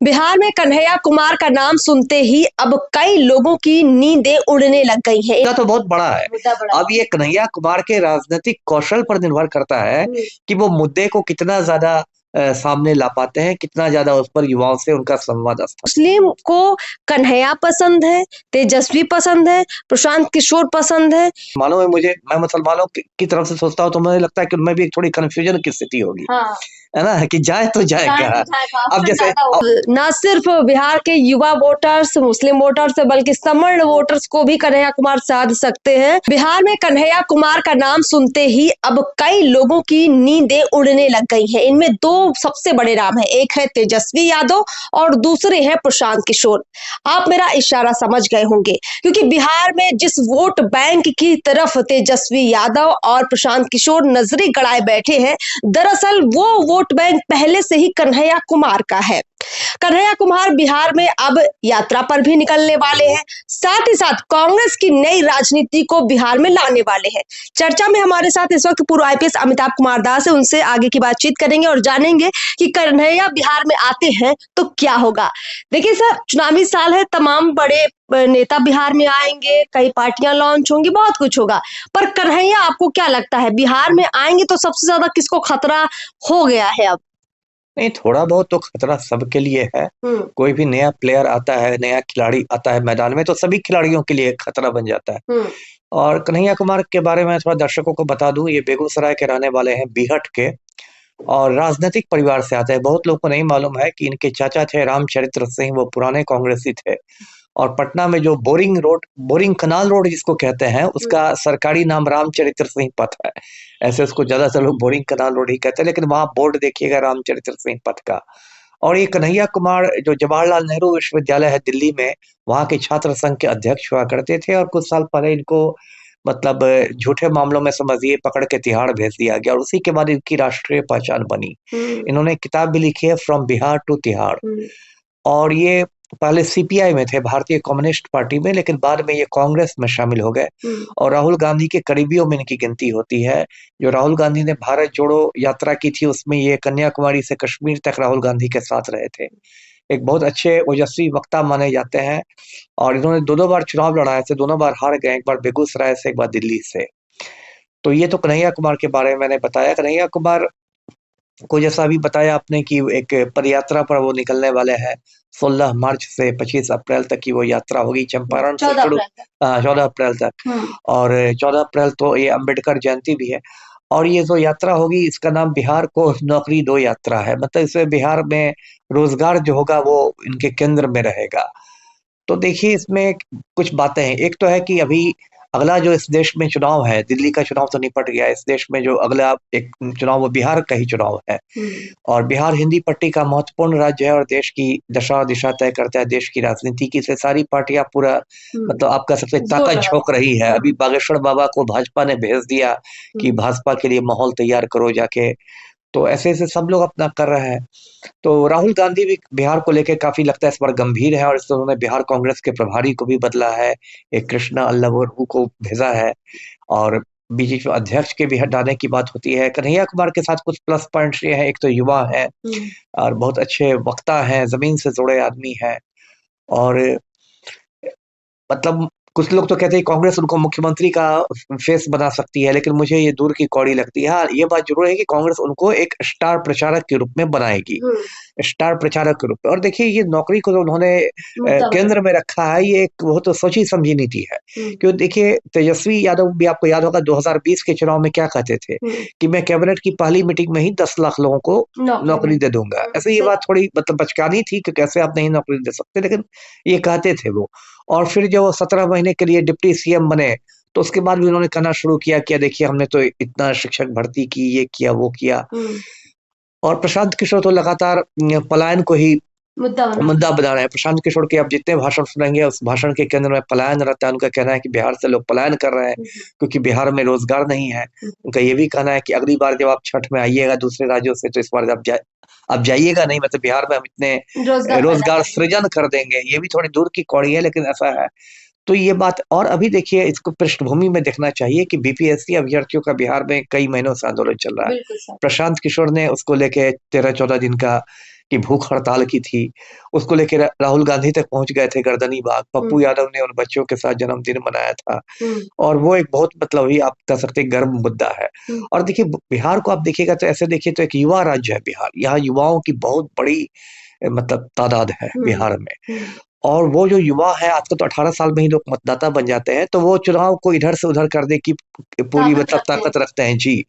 बिहार में कन्हैया कुमार का नाम सुनते ही अब कई लोगों की नींदें उड़ने लग गई हैं। मुद्दा तो बहुत बड़ा है। मुद्दा बड़ा अब ये कन्हैया कुमार के राजनीतिक कौशल पर निर्भर करता है कि वो मुद्दे को कितना ज्यादा सामने ला पाते हैं, कितना ज्यादा उस पर युवाओं से उनका संवाद स्थापित। मुस्लिम को कन्हैया पसंद है, तेजस्वी पसंद है, प्रशांत किशोर पसंद है। मालूम है मुझे, मैं मुसलमानों की तरफ से सोचता हूँ तो मुझे लगता है कि उनमें भी एक थोड़ी कंफ्यूजन की स्थिति होगी। हाँ। है ना, कि जाए तो जाए क्या। अब जैसे न सिर्फ बिहार के युवा वोटर्स, मुस्लिम वोटर्स, बल्कि सवर्ण वोटर्स को भी कन्हैया कुमार साध सकते हैं। बिहार में कन्हैया कुमार का नाम सुनते ही अब कई लोगों की नींदें उड़ने लग गई हैं। इनमें दो सबसे बड़े नाम हैं, एक है तेजस्वी यादव और दूसरे हैं प्रशांत किशोर। आप मेरा इशारा समझ गए होंगे, क्योंकि बिहार में जिस वोट बैंक की तरफ तेजस्वी यादव और प्रशांत किशोर नजरें गड़ाए बैठे हैं, दरअसल वो वोट बैंक पहले से ही कन्हैया कुमार का है। कन्हैया कुमार बिहार में अब यात्रा पर भी निकलने वाले हैं, साथ ही साथ कांग्रेस की नई राजनीति को बिहार में लाने वाले हैं। चर्चा में हमारे साथ इस वक्त पूर्व आईपीएस अमिताभ कुमार दास है, उनसे आगे की बातचीत करेंगे और जानेंगे कि कन्हैया बिहार में आते हैं तो क्या होगा। देखिए सर, चुनावी साल है, तमाम बड़े नेता बिहार में आएंगे, कई पार्टियां लॉन्च होंगी, बहुत कुछ होगा, पर कन्हैया आपको क्या लगता है बिहार में आएंगे तो सबसे ज्यादा किसको खतरा हो गया है अब? नहीं, थोड़ा बहुत तो खतरा सबके लिए है। कोई भी नया प्लेयर आता है, नया खिलाड़ी आता है मैदान में, तो सभी खिलाड़ियों के लिए खतरा बन जाता है। और कन्हैया कुमार के बारे में थोड़ा दर्शकों को बता दूं, ये बेगूसराय के रहने वाले हैं, बीहट के, और राजनीतिक परिवार से आते हैं। बहुत लोग को नहीं मालूम है कि इनके चाचा थे रामचरित्र सिंह, वो पुराने कांग्रेसी थे। और पटना में जो बोरिंग कनाल रोड जिसको कहते हैं, उसका सरकारी नाम रामचरित्र सिंह पथ है। ऐसे उसको ज्यादातर लोग बोरिंग कनाल रोड ही कहते हैं, लेकिन वहां बोर्ड देखिएगा रामचरित्र सिंह पथ का। और ये कन्हैया कुमार जो जवाहरलाल नेहरू विश्वविद्यालय है दिल्ली में, वहां के छात्र संघ के अध्यक्ष हुआ करते थे। और कुछ साल पहले इनको मतलब झूठे मामलों में समझिए पकड़ के तिहाड़ भेज दिया गया, और उसी के बाद इनकी राष्ट्रीय पहचान बनी। इन्होंने किताब भी लिखी है, फ्रॉम बिहार टू तिहाड़। और ये पहले सीपीआई में थे, भारतीय कम्युनिस्ट पार्टी में, लेकिन बाद में ये कांग्रेस में शामिल हो गए। और राहुल गांधी के करीबियों में इनकी गिनती होती है। जो राहुल गांधी ने भारत जोड़ो यात्रा की थी, उसमें ये कन्याकुमारी से कश्मीर तक राहुल गांधी के साथ रहे थे। एक बहुत अच्छे ओजस्वी वक्ता माने जाते हैं। और इन्होंने दो बार चुनाव लड़ाए थे, दोनों बार हार गए, एक बार बेगूसराय से, एक बार दिल्ली से। तो ये तो कन्हैया कुमार के बारे में मैंने बताया। कन्हैया कुमार को जैसा अभी बताया आपने कि एक पदयात्रा पर वो निकलने वाले हैं। 16 मार्च से 25 अप्रैल तक की वो यात्रा होगी, चंपारण से शुरू, 14 अप्रैल तक। और 14 अप्रैल तो ये अम्बेडकर जयंती भी है। और ये जो यात्रा होगी, इसका नाम बिहार को नौकरी दो यात्रा है। मतलब इसमें बिहार में रोजगार जो होगा वो इनके केंद्र में रहेगा। तो देखिए, इसमें कुछ बातें हैं। एक तो है कि अभी अगला जो इस देश में चुनाव है, दिल्ली का चुनाव तो निपट गया, इस देश में जो अगला एक चुनाव वो बिहार का ही चुनाव है। और बिहार हिंदी पट्टी का महत्वपूर्ण राज्य है और देश की दशा और दिशा तय करता है, देश की राजनीति की। से सारी पार्टियां पूरा मतलब आपका सबसे ताकत झोंक रही है। अभी बागेश्वर बाबा को भाजपा ने भेज दिया कि भाजपा के लिए माहौल तैयार करो जाके। तो ऐसे ऐसे सब लोग अपना कर रहे हैं। तो राहुल गांधी भी बिहार को लेकर काफी लगता है इस बार गंभीर है, और इस उन्होंने बिहार कांग्रेस के प्रभारी को भी बदला है, एक कृष्णा अल्लावरू को भेजा है। और बीजेपी अध्यक्ष के भी हटाने की बात होती है। कन्हैया कुमार के साथ कुछ प्लस पॉइंट्स ये है, एक तो युवा है और बहुत अच्छे वक्ता हैं, जमीन से जुड़े आदमी हैं। और मतलब कुछ लोग तो कहते हैं कांग्रेस उनको मुख्यमंत्री का फेस बना सकती है, लेकिन मुझे ये दूर की कौड़ी लगती है। हाँ, ये बात जरूर है कि कांग्रेस उनको एक स्टार प्रचारक के रूप में बनाएगी, स्टार प्रचारक के रूप में। और देखिए, ये नौकरी को जो उन्होंने केंद्र में रखा है, ये एक वो तो सोची समझी नीति है। क्यों, देखिए तेजस्वी यादव भी आपको याद होगा 2020 के चुनाव में क्या कहते थे कि मैं कैबिनेट की पहली मीटिंग में ही 10 लाख लोगों को नौकरी दे दूंगा। ऐसे ये बात थोड़ी मतलब बचकानी थी कि कैसे आप नहीं नौकरी दे सकते, लेकिन ये कहते थे वो। और फिर जब वो 17 महीने के लिए डिप्टी सीएम बने, तो उसके बाद भी उन्होंने कहना शुरू किया कि देखिए हमने तो इतना शिक्षक भर्ती की, ये किया वो किया। और प्रशांत किशोर तो लगातार पलायन को ही मुद्दा बना रहे हैं। प्रशांत किशोर के आप जितने भाषण सुनेंगे, उस भाषण के केंद्र में पलायन रहता है। उनका कहना है कि बिहार से लोग पलायन कर रहे हैं क्योंकि बिहार में रोजगार नहीं है। उनका ये भी कहना है कि अगली बार जब आप छठ में आइएगा दूसरे राज्यों से, तो इस बार आप जाइएगा नहीं, मतलब बिहार में हम इतने रोजगार सृजन कर देंगे। ये भी थोड़ी दूर की कौड़ी है, लेकिन ऐसा है। तो ये बात, और अभी देखिए इसको पृष्ठभूमि में देखना चाहिए कि बीपीएससी अभ्यर्थियों का बिहार में कई महीनों से आंदोलन चल रहा है। प्रशांत किशोर ने उसको लेके 13-14 दिन का कि भूख हड़ताल की थी, उसको लेकर राहुल गांधी तक पहुंच गए थे गर्दनी बाग। पप्पू यादव ने उन बच्चों के साथ जन्मदिन मनाया था, और वो एक बहुत मतलब ही आप कह सकते हैं गर्व मुद्दा है। और देखिए बिहार को आप देखिएगा तो ऐसे देखिए तो एक युवा राज्य है बिहार, यहाँ युवाओं की बहुत बड़ी मतलब तादाद है बिहार में। और वो जो युवा है, आजकल तो 18 साल में ही लोग मतदाता बन जाते हैं, तो वो चुनाव को इधर से उधर करने की पूरी मतलब ताकत रखते हैं जी।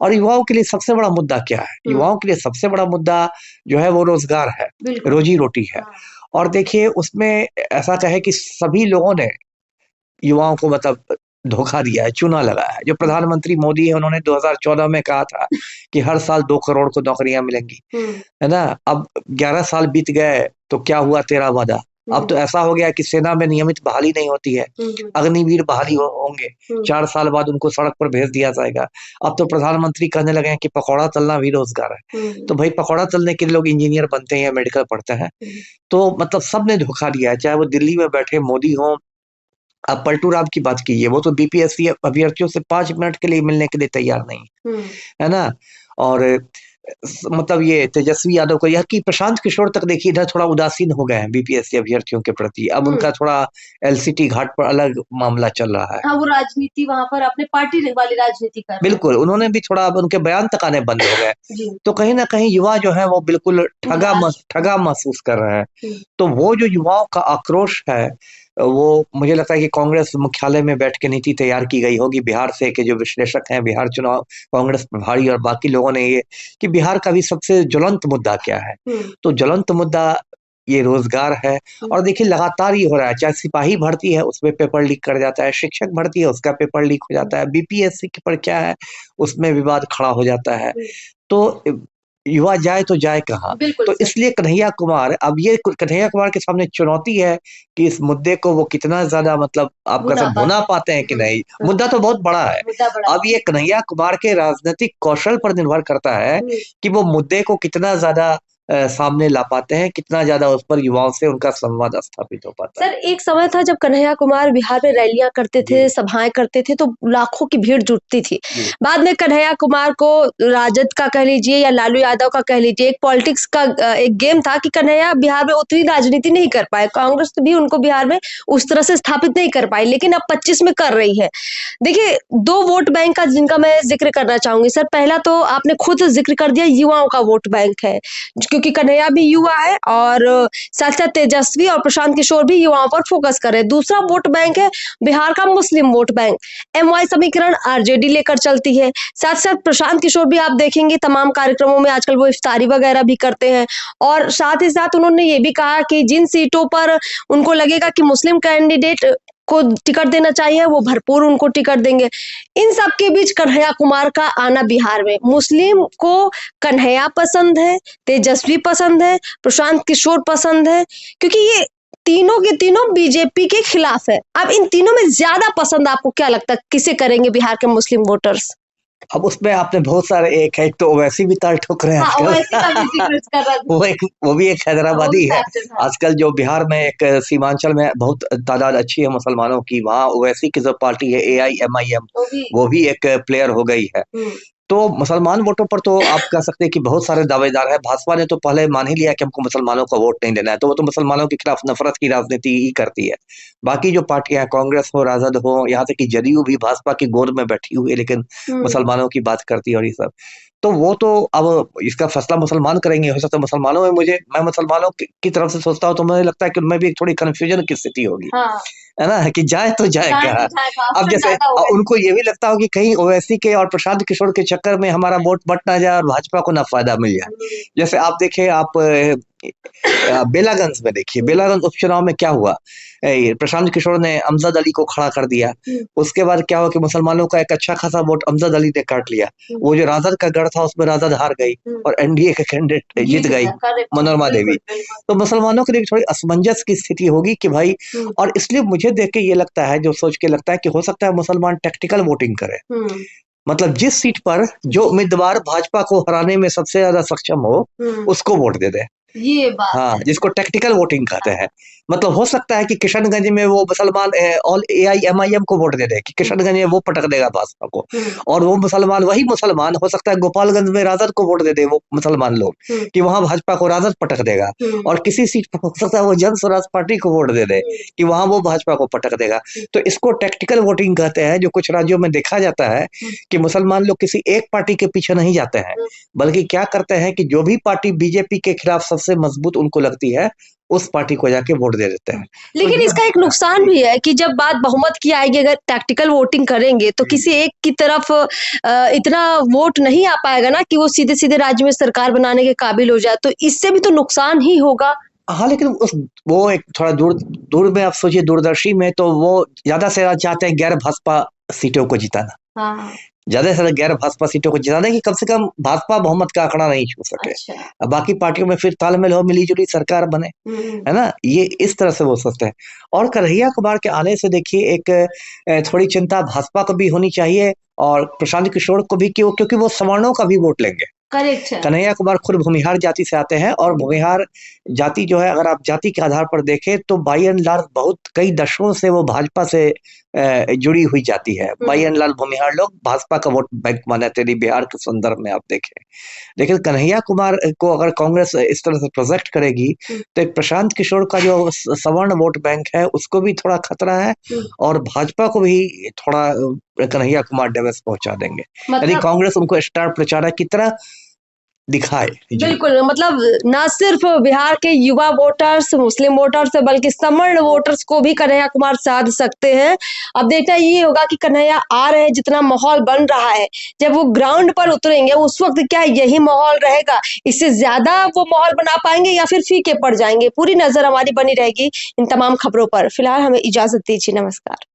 और युवाओं के लिए सबसे बड़ा मुद्दा क्या है? युवाओं के लिए सबसे बड़ा मुद्दा जो है वो रोजगार है, रोजी रोटी है। और देखिए उसमें ऐसा कहे कि सभी लोगों ने युवाओं को मतलब धोखा दिया है, चूना लगाया है। जो प्रधानमंत्री मोदी है, उन्होंने 2014 में कहा था कि हर साल 2 करोड़ को नौकरियां मिलेंगी, है ना। अब 11 साल बीत गए तो क्या हुआ तेरा वादा? अब तो ऐसा हो गया कि सेना में नियमित बहाली नहीं होती है, अग्निवीर बहाली होंगे, 4 साल बाद उनको सड़क पर भेज दिया जाएगा। अब तो प्रधानमंत्री कहने लगे हैं कि पकौड़ा तलना भी रोजगार है। तो भाई पकौड़ा तलने के लिए लोग इंजीनियर बनते हैं या मेडिकल पढ़ते हैं। तो मतलब सबने धोखा दिया है, चाहे वो दिल्ली में बैठे मोदी हो। आप पलटू राम की बात कीजिए, वो तो बीपीएससी अभ्यर्थियों से 5 मिनट के लिए मिलने के लिए तैयार नहीं, है ना। और मतलब ये तेजस्वी यादव को, यह कि प्रशांत किशोर तक देखिए इधर थोड़ा उदासीन हो गए हैं बीपीएससी अभ्यर्थियों के प्रति। अब उनका थोड़ा एलसीटी घाट पर अलग मामला चल रहा है। हाँ, वो राजनीति वहां पर अपने पार्टी वाली राजनीति कर रहे हैं। बिल्कुल, उन्होंने भी थोड़ा, अब उनके बयान तक आने बंद हो गए। तो कहीं ना कहीं युवा जो है वो बिल्कुल ठगा महसूस कर रहे हैं। तो वो जो युवाओं का आक्रोश है, वो मुझे लगता है कि कांग्रेस मुख्यालय में बैठ के नीति तैयार की गई होगी बिहार से, कि जो विश्लेषक हैं बिहार चुनाव कांग्रेस प्रभारी और बाकी लोगों ने, ये कि बिहार का भी सबसे ज्वलंत मुद्दा क्या है। तो ज्वलंत मुद्दा ये रोजगार है। और देखिए लगातार ये हो रहा है, चाहे सिपाही भर्ती है उसमें पेपर लीक कर जाता है, शिक्षक भर्ती है उसका पेपर लीक हो जाता है, बीपीएससी पर क्या है उसमें विवाद खड़ा हो जाता है। तो युवा जाए तो जाए कहाँ? तो इसलिए कन्हैया कुमार, अब ये कन्हैया कुमार के सामने चुनौती है कि इस मुद्दे को वो कितना ज्यादा मतलब आपका सब भुना पाते हैं कि नहीं। मुद्दा तो बहुत बड़ा है। अब ये कन्हैया कुमार के राजनीतिक कौशल पर निर्भर करता है कि वो मुद्दे को कितना ज्यादा सामने ला पाते हैं, कितना ज्यादा उस पर युवाओं से उनका संवाद स्थापित हो पाता है। सर, एक समय था जब कन्हैया कुमार बिहार में रैलियां करते थे, सभाएं करते थे, तो लाखों की भीड़ जुटती थी। बाद में कन्हैया कुमार को राजद का कह लीजिए या लालू यादव का कह लीजिए, एक पॉलिटिक्स का एक गेम था कि कन्हैया बिहार में उतनी राजनीति नहीं कर पाए, कांग्रेस भी उनको बिहार में उस तरह से स्थापित नहीं कर पाई, लेकिन अब 25 में कर रही है। देखिए 2 वोट बैंक का जिनका मैं जिक्र करना चाहूंगी सर। पहला तो आपने खुद जिक्र कर दिया, युवाओं का वोट बैंक है, क्योंकि कन्हैया भी युवा है और साथ साथ तेजस्वी और प्रशांत किशोर भी युवाओं पर फोकस कर रहे हैं। दूसरा वोट बैंक है बिहार का मुस्लिम वोट बैंक। एमवाई समीकरण आरजेडी लेकर चलती है। साथ साथ प्रशांत किशोर भी आप देखेंगे तमाम कार्यक्रमों में आजकल वो इफ्तारी वगैरह भी करते हैं, और साथ ही साथ उन्होंने ये भी कहा कि जिन सीटों पर उनको लगेगा कि मुस्लिम कैंडिडेट को टिकट देना चाहिए वो भरपूर उनको टिकट देंगे। इन सब के बीच कन्हैया कुमार का आना बिहार में, मुस्लिम को कन्हैया पसंद है, तेजस्वी पसंद है, प्रशांत किशोर पसंद है, क्योंकि ये तीनों के तीनों बीजेपी के खिलाफ है। अब इन तीनों में ज्यादा पसंद आपको क्या लगता है किसे करेंगे बिहार के मुस्लिम वोटर्स? अब उसमें आपने बहुत सारे, एक तो ओवैसी भी ताल ठोक रहे हैं आजकल। वो भी एक हैदराबादी है आजकल, जो बिहार में एक सीमांचल में बहुत तादाद अच्छी है मुसलमानों की, वहाँ ओवैसी की जो पार्टी है AIMIM, वो भी एक प्लेयर हो गई है। तो मुसलमान वोटों पर तो आप कह सकते हैं कि बहुत सारे दावेदार है। भाजपा ने तो पहले मान ही लिया कि हमको मुसलमानों का वोट नहीं देना है, तो वो तो मुसलमानों के खिलाफ नफरत की राजनीति ही करती है। बाकी जो पार्टियां, कांग्रेस हो, राजद हो, यहाँ तक कि जदयू भी भाजपा की गोद में बैठी हुई है, लेकिन मुसलमानों की बात करती है और ये सब, तो वो तो अब इसका फैसला मुसलमान करेंगे। हो सकता है मुसलमानों में, मैं मुसलमानों की तरफ से सोचता हूँ तो मुझे लगता है कि उनमें भी एक थोड़ी कंफ्यूजन की स्थिति होगी, है ना, कि जाए तो जाए क्या। अब जैसे उनको ये भी लगता हो कि कहीं ओवैसी के और प्रशांत किशोर के चक्कर में हमारा वोट बट ना जाए और भाजपा को ना फायदा मिल जाए। जैसे आप देखें, आप बेलागंज में देखिए, बेलागंज उपचुनाव में क्या हुआ, प्रशांत किशोर ने अमजद अली को खड़ा कर दिया। उसके बाद क्या हुआ कि मुसलमानों का एक अच्छा खासा वोट अमजद अली ने काट लिया। वो जो राजद का गढ़ था उसमें राजद हार गई और एनडीए के कैंडिडेट जीत गई, मनोरमा देवी। तो मुसलमानों के लिए थोड़ी असमंजस की स्थिति होगी कि भाई, और इसलिए मुझे देख के ये लगता है, जो सोच के लगता है कि हो सकता है मुसलमान टैक्टिकल वोटिंग करे, मतलब जिस सीट पर जो उम्मीदवार भाजपा को हराने में सबसे ज्यादा सक्षम हो उसको वोट दे दे। ये बात हाँ, जिसको टैक्टिकल वोटिंग कहते हैं। मतलब हो सकता है कि किशनगंज में वो मुसलमान ऑल AIMIM को वोट दे दे, कि किशनगंज में वो पटक देगा भाजपा को, और वो मुसलमान, वही मुसलमान हो सकता है गोपालगंज में राजद को वोट दे दे वो मुसलमान लोग, कि वहां भाजपा को राजद पटक देगा, और किसी सीट पर हो सकता है वो जन स्वराज पार्टी को वोट दे दे, कि वहां वो भाजपा को पटक देगा। तो इसको टैक्टिकल वोटिंग कहते हैं, जो कुछ राज्यों में देखा जाता है कि मुसलमान लोग किसी एक पार्टी के पीछे नहीं जाते हैं, बल्कि क्या करते हैं कि जो भी पार्टी बीजेपी के खिलाफ सबसे मजबूत उनको लगती है, उस पार्टी को जाके वोट दे देते हैं। लेकिन तो इसका एक नुकसान भी है कि जब बात बहुमत की आएगी, अगर टैक्टिकल वोटिंग करेंगे तो किसी एक की तरफ इतना वोट नहीं आ पाएगा ना कि वो सीधे सीधे राज्य में सरकार बनाने के काबिल हो जाए, तो इससे भी तो नुकसान ही होगा। हाँ, लेकिन वो एक थोड़ा दूर में आप सोचिए, दूरदर्शी में तो वो ज्यादा से ज्यादा चाहते हैं गैर भाजपा सीटों को जिताना, ज्यादा से ज्यादा गैर भाजपा सीटों को जिताना, कि कम से कम भाजपा बहुमत का आंकड़ा नहीं छू सके। अब बाकी पार्टियों में फिर तालमेल हो, मिलीजुली सरकार बने, है ना, ये इस तरह से वो सोचते हैं। और कन्हैया कुमार के आने से देखिए एक थोड़ी चिंता भाजपा को भी होनी चाहिए, और प्रशांत किशोर को भी, क्योंकि वो सवर्णों का भी वोट लेंगे। करेक्ट है। कन्हैया कुमार खुद भूमिहार जाति से आते हैं, और भूमिहार जाति जो है, अगर आप जाति के आधार पर देखें तो बाई एंड लार्ज बहुत कई दशकों से वो भाजपा से जुड़ी हुई जाती है। बाई एंड लार्ज भूमिहार लोग भाजपा का वोट बैंक माने तेरी बिहार के संदर्भ में आप देखें। लेकिन कन्हैया कुमार को अगर कांग्रेस इस तरह से प्रोजेक्ट करेगी तो एक प्रशांत किशोर का जो सवर्ण वोट बैंक है उसको भी थोड़ा खतरा है, और भाजपा को भी थोड़ा कन्हैया कुमार डैमेज पहुंचा देंगे, यदि कांग्रेस उनको स्टार प्रचारक की तरह दिखाए। बिल्कुल, मतलब न सिर्फ बिहार के युवा वोटर्स, मुस्लिम वोटर्स, बल्कि सवर्ण वोटर्स को भी कन्हैया कुमार साध सकते हैं। अब देखना ये होगा कि कन्हैया आ रहे हैं, जितना माहौल बन रहा है, जब वो ग्राउंड पर उतरेंगे उस वक्त क्या यही माहौल रहेगा, इससे ज्यादा वो माहौल बना पाएंगे या फिर फीके पड़ जाएंगे। पूरी नजर हमारी बनी रहेगी इन तमाम खबरों पर। फिलहाल हमें इजाजत दीजिए, नमस्कार।